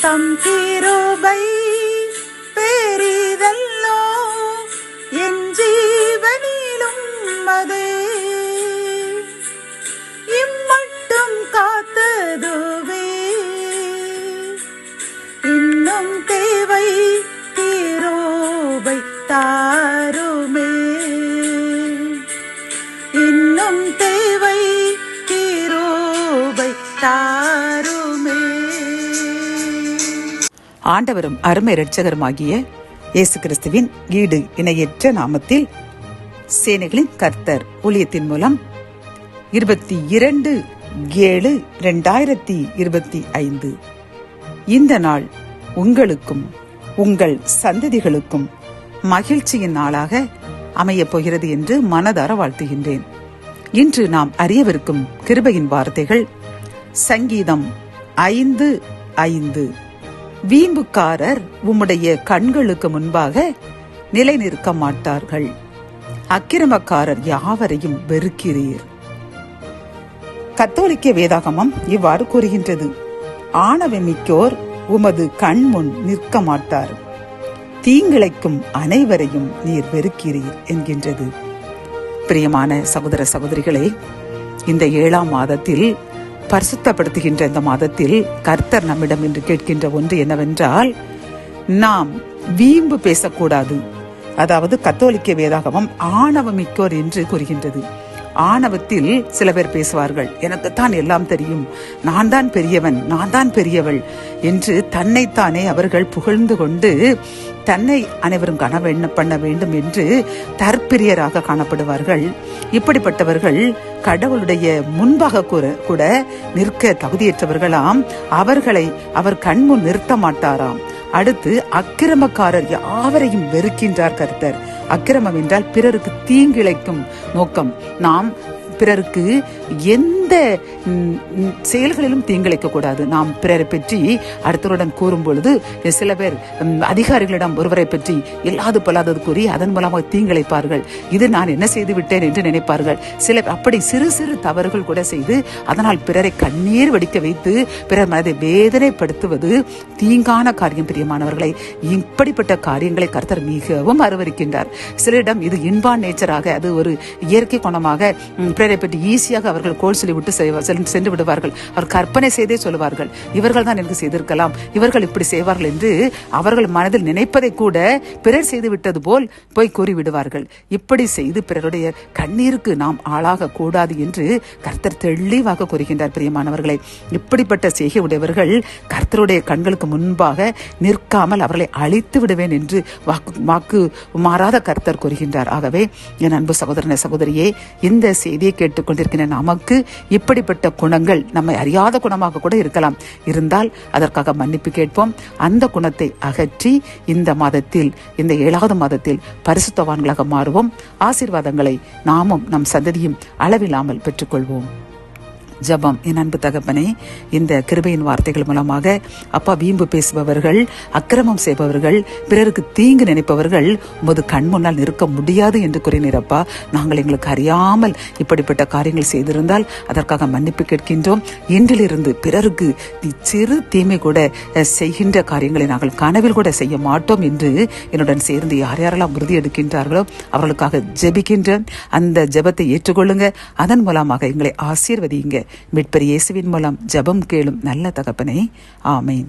தம் கிருபை பெரிதல்லோ என் ஜீவனிலும் அதே இம்மட்டும் காத்ததுவே இன்னும் தேவை கிருபை தாருமே இன்னும் தேவை கிருபை தாருமே. ஆண்டவரும் அருமை இரட்சகருமாகிய இயேசு கிறிஸ்துவின் ஈடு இணையற்ற நாமத்தில் சேனைகளின் கர்த்தர் ஊழியத்தின் மூலம் 22/7/2025 இந்த நாள் உங்களுக்கும் உங்கள் சந்ததிகளுக்கும் மகிழ்ச்சியின் நாளாக அமையப் போகிறது என்று மனதார வாழ்த்துகின்றேன். இன்று நாம் அறியவிருக்கும் கிருபையின் வார்த்தைகள் சங்கீதம் 5:5. வீம்புக்காரர் உம்முடைய கண்களுக்கு முன்பாக நிலை நிற்க மாட்டார்கள், அக்கிரமக்காரர் யாவரையும் வெறுக்கிறீர். கத்தோலிக்க வேதாகமம் இவ்வாறு கூறுகின்றது, ஆணவமிக்கோர் உமது கண் முன் நிற்க மாட்டார், தீங்கிழைக்கும் அனைவரையும் நீர் வெறுக்கிறீர் என்கின்றது. பிரியமான சகோதர சகோதரிகளே, இந்த 7ஆம் மாதத்தில் பரிசுத்தப்படுத்துகின்ற இந்த மாதத்தில் கர்த்தர் நம்மிடம் என்று கேட்கின்ற ஒன்று என்னவென்றால், நாம் வீம்பு பேசக்கூடாது. அதாவது கத்தோலிக்க வேதாகமம் ஆணவமிக்கோர் என்று கூறுகின்றது. ஆணவத்தில் சில பேர் பேசுவார்கள், எனக்குத்தான் எல்லாம் தெரியும், நான் தான் பெரியவன், நான் தான் பெரியவள் என்று தன்னைத்தானே அவர்கள் புகழ்ந்து கொண்டு தன்னை அனைவரும் பண்ண வேண்டும் என்று தற்பிரியராக காணப்படுவார்கள். இப்படிப்பட்டவர்கள் கடவுளுடைய முன்பாக கூட நிற்க தகுதியற்றவர்களாம். அவர்களை அவர் கண்முன் நிறுத்த மாட்டாராம். அடுத்து அக்கிரமக்காரர் யாவரையும் வெறுக்கின்றார் கர்த்தர். அக்கிரமம் என்றால் பிறருக்கு தீங்கிழைக்கும் நோக்கம். நாம் பிறருக்கு எந்த செயல்களிலும் தீங்கிழைக்க கூடாது. நாம் பிறரை பற்றி அடுத்தவருடன் கூறும் பொழுது சில பேர் அதிகாரிகளிடம் ஒருவரை பற்றி இல்லாது பொல்லாதது கூறி அதன் மூலமாக தீங்கிழைப்பார்கள். இது நான் என்ன செய்து விட்டேன் என்று நினைப்பார்கள். சில அப்படி சிறு சிறு தவறுகள் கூட செய்து அதனால் பிறரை கண்ணீர் வடிக்க வைத்து பிறர் மனதை வேதனைப்படுத்துவது தீங்கான காரியம். பிரியமானவர்களை, இப்படிப்பட்ட காரியங்களை கர்த்தர் மிகவும் அருவருக்கின்றார். சிலரிடம் இது இன்பான் நேச்சராக, அது ஒரு இயற்கை குணமாக பிறரை பற்றி ஈஸியாக அவர்கள் கோல் சொல்லி விட்டு சென்று விடுவார்கள். அவர் கற்பனை செய்தே சொல்லுவார்கள், இவர்கள் தான் எனக்கு செய்திருக்கலாம், இவர்கள் இப்படி செய்வார்கள் என்று அவர்கள் மனதில் நினைப்பதை கூட பிறர் செய்து விட்டது போல் போய் கூறிவிடுவார்கள். இப்படி செய்து பிறருடைய கண்ணீருக்கு நாம் ஆளாக கூடாது என்று கர்த்தர் தெளிவாக கூறுகின்றார். பிரியமானவர்களை, இப்படிப்பட்ட செய்கை உடையவர்கள் கர்த்தருடைய கண்களுக்கு முன்பாக நிற்காமல் அவர்களை அழித்து விடுவேன் என்று வாக்கு மாறாத கர்த்தர் கூறுகின்றார். ஆகவே என் அன்பு சகோதரனை சகோதரியே, இந்த செய்தியை கேட்டுக்கொண்டிருக்கிற நமக்கு இப்படிப்பட்ட குணங்கள் நம்மை அறியாத குணமாக கூட இருக்கலாம். இருந்தால் அதற்காக மன்னிப்பு கேட்போம். அந்த குணத்தை அகற்றி இந்த மாதத்தில், இந்த 7ஆவது மாதத்தில் பரிசுத்தவான்களாக மாறுவோம். ஆசீர்வாதங்களை நாமும் நம் சந்ததியும் அளவில்லாமல் பெற்றுக்கொள்வோம். ஜெபம். என் அன்பு தகப்பனே, இந்த கிருபையின் வார்த்தைகள் மூலமாக அப்பா, வீம்பு பேசுபவர்கள், அக்கிரமம் செய்பவர்கள், பிறருக்கு தீங்கு நினைப்பவர்கள் உமது கண் முன்னால் நிற்க முடியாது என்று கூறினீரப்பா. நாங்கள் எங்களுக்கு அறியாமல் இப்படிப்பட்ட காரியங்கள் செய்திருந்தால் அதற்காக மன்னிப்பு கேட்கின்றோம். இன்றிலிருந்து பிறருக்கு சிறு தீமை கூட செய்கின்ற காரியங்களை நாங்கள் கனவில் கூட செய்ய மாட்டோம் என்று என்னுடன் சேர்ந்து யார் யாரெல்லாம் உறுதி எடுக்கின்றார்களோ அவர்களுக்காக ஜெபிக்கின்றேன். அந்த ஜெபத்தை ஏற்றுக்கொள்ளுங்க. அதன் மூலமாக எங்களை ஆசீர்வதியுங்க. மீட்பர் இயேசுவின் மூலம் ஜெபம் கேளும் நல்ல தகப்பனே, ஆமேன்.